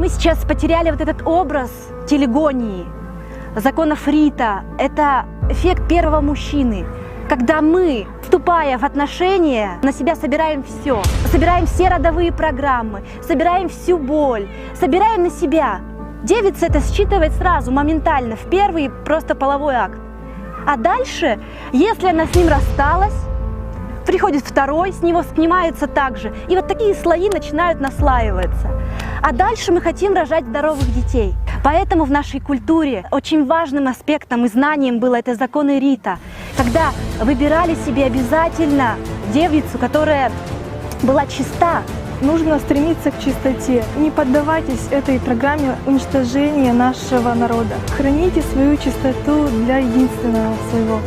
Мы сейчас потеряли вот этот образ телегонии, законов Рита. Это эффект первого мужчины. Когда мы, вступая в отношения, на себя собираем все. Собираем все родовые программы, собираем всю боль, собираем на себя. Девица это считывает сразу, моментально, в первый просто половой акт. А дальше, если она с ним рассталась, приходит второй, с него снимается так же. И вот такие слои начинают наслаиваться. А дальше мы хотим рожать здоровых детей. Поэтому в нашей культуре очень важным аспектом и знанием было это законы Рита, когда выбирали себе обязательно девицу, которая была чиста. Нужно стремиться к чистоте. Не поддавайтесь этой программе уничтожения нашего народа. Храните свою чистоту для единственного своего.